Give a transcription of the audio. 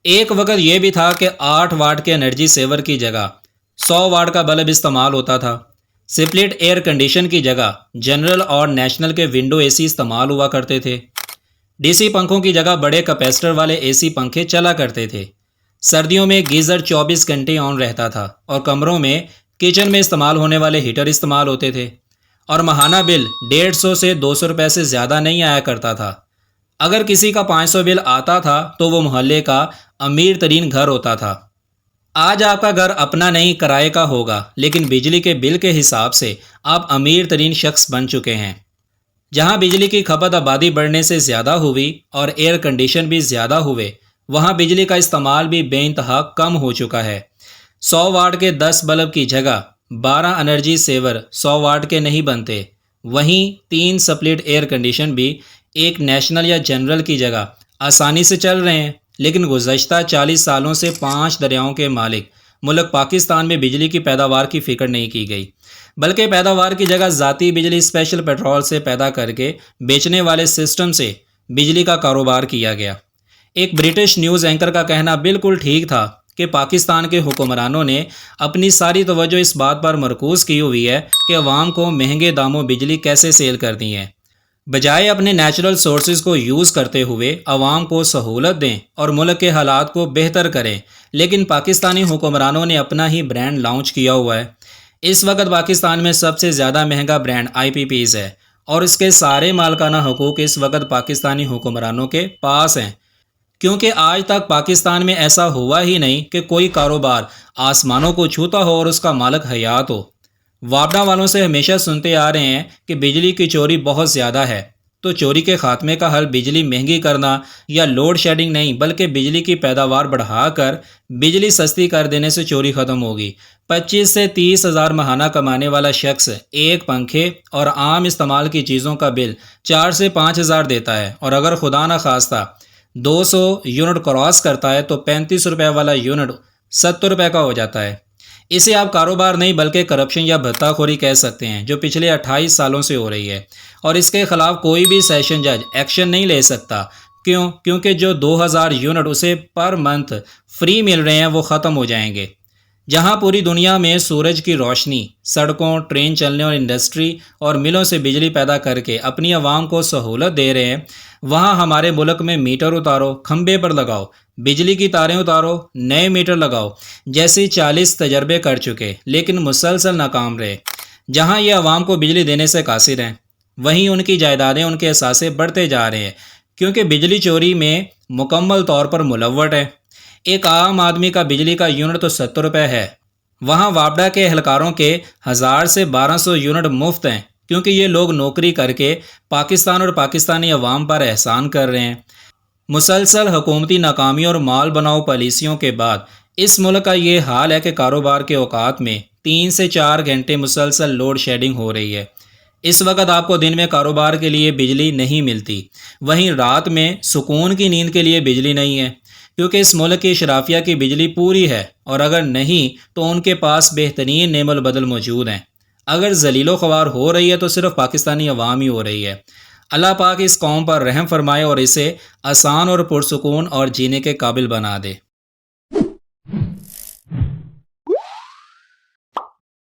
ایک وقت یہ بھی تھا کہ 8 واٹ کے انرجی سیور کی جگہ 100 واٹ کا بلب استعمال ہوتا تھا۔ سپلٹ ایئر کنڈیشن کی جگہ جنرل اور نیشنل کے ونڈو اے سی استعمال ہوا کرتے تھے۔ ڈی سی پنکھوں کی جگہ بڑے کیپیسٹر والے اے سی پنکھے چلا کرتے تھے۔ سردیوں میں گیزر 24 گھنٹے آن رہتا تھا اور کمروں میں کچن میں استعمال ہونے والے ہیٹر استعمال ہوتے تھے، اور ماہانہ بل 150 سے 200 روپے سے زیادہ نہیں آیا کرتا تھا۔ اگر کسی کا 500 بل آتا تھا تو وہ محلے کا امیر ترین گھر ہوتا تھا۔ آج آپ کا گھر اپنا نہیں کرائے کا ہوگا، لیکن بجلی کے بل کے حساب سے آپ امیر ترین شخص بن چکے ہیں۔ جہاں بجلی کی کھپت آبادی بڑھنے سے زیادہ ہوئی اور ایئر کنڈیشن بھی زیادہ ہوئے، وہاں بجلی کا استعمال بھی بے انتہا کم ہو چکا ہے۔ 100 واٹ کے 10 بلب کی جگہ 12 انرجی سیور 100 واٹ کے نہیں بنتے۔ وہیں 3 سپلٹ ایئر کنڈیشن بھی ایک نیشنل یا جنرل کی جگہ آسانی سے چل رہے ہیں، لیکن گزشتہ 40 سالوں سے 5 دریاؤں کے مالک ملک پاکستان میں بجلی کی پیداوار کی فکر نہیں کی گئی، بلکہ پیداوار کی جگہ ذاتی بجلی اسپیشل پیٹرول سے پیدا کر کے بیچنے والے سسٹم سے بجلی کا کاروبار کیا گیا۔ ایک برٹش نیوز اینکر کا کہنا بالکل ٹھیک تھا کہ پاکستان کے حکمرانوں نے اپنی ساری توجہ اس بات پر مرکوز کی ہوئی ہے کہ عوام کو مہنگے داموں بجلی کیسے سیل کرنی ہے، بجائے اپنے نیچرل سورسز کو یوز کرتے ہوئے عوام کو سہولت دیں اور ملک کے حالات کو بہتر کریں۔ لیکن پاکستانی حکمرانوں نے اپنا ہی برانڈ لانچ کیا ہوا ہے۔ اس وقت پاکستان میں سب سے زیادہ مہنگا برانڈ آئی پی پیز ہے، اور اس کے سارے مالکانہ حقوق اس وقت پاکستانی حکمرانوں کے پاس ہیں، کیونکہ آج تک پاکستان میں ایسا ہوا ہی نہیں کہ کوئی کاروبار آسمانوں کو چھوتا ہو اور اس کا مالک حیات ہو۔ وابڈا والوں سے ہمیشہ سنتے آ رہے ہیں کہ بجلی کی چوری بہت زیادہ ہے، تو چوری کے خاتمے کا حل بجلی مہنگی کرنا یا لوڈ شیڈنگ نہیں، بلکہ بجلی کی پیداوار بڑھا کر بجلی سستی کر دینے سے چوری ختم ہوگی۔ 25 سے 30 ہزار ماہانہ کمانے والا شخص ایک پنکھے اور عام استعمال کی چیزوں کا بل 4 سے 5 ہزار دیتا ہے، اور اگر خدا نہ خواستہ 200 یونٹ کراس کرتا ہے تو 35 روپے والا یونٹ 70 روپے کا ہو جاتا ہے۔ اسے آپ کاروبار نہیں بلکہ کرپشن یا بھتہ خوری کہہ سکتے ہیں، جو پچھلے 28 سالوں سے ہو رہی ہے، اور اس کے خلاف کوئی بھی سیشن جج ایکشن نہیں لے سکتا۔ کیونکہ جو 2000 یونٹ اسے پر منتھ فری مل رہے ہیں وہ ختم ہو جائیں گے۔ جہاں پوری دنیا میں سورج کی روشنی سڑکوں، ٹرین چلنے اور انڈسٹری اور ملوں سے بجلی پیدا کر کے اپنی عوام کو سہولت دے رہے ہیں، وہاں ہمارے ملک میں میٹر اتارو، کھمبے پر لگاؤ، بجلی کی تاریں اتارو، نئے میٹر لگاؤ جیسی 40 تجربے کر چکے، لیکن مسلسل ناکام رہے۔ جہاں یہ عوام کو بجلی دینے سے قاصر ہیں، وہیں ان کی جائیدادیں، ان کے اثاثے بڑھتے جا رہے ہیں، کیونکہ بجلی چوری میں مکمل طور پر ملوث ہے۔ ایک عام آدمی کا بجلی کا یونٹ تو 70 روپے ہے، وہاں وابڈا کے اہلکاروں کے 1000 سے 1200 یونٹ مفت ہیں، کیونکہ یہ لوگ نوکری کر کے پاکستان اور پاکستانی عوام پر احسان کر رہے ہیں۔ مسلسل حکومتی ناکامی اور مال بناؤ پالیسیوں کے بعد اس ملک کا یہ حال ہے کہ کاروبار کے اوقات میں 3 سے 4 گھنٹے مسلسل لوڈ شیڈنگ ہو رہی ہے۔ اس وقت آپ کو دن میں کاروبار کے لیے بجلی نہیں ملتی، وہیں رات میں سکون کی نیند کے لیے بجلی نہیں ہے، کیونکہ اس ملک کی اشرافیہ کی بجلی پوری ہے، اور اگر نہیں تو ان کے پاس بہترین نعم البدل موجود ہیں۔ اگر ذلیل و خوار ہو رہی ہے تو صرف پاکستانی عوام ہی ہو رہی ہے۔ اللہ پاک اس قوم پر رحم فرمائے اور اسے آسان اور پرسکون اور جینے کے قابل بنا دے۔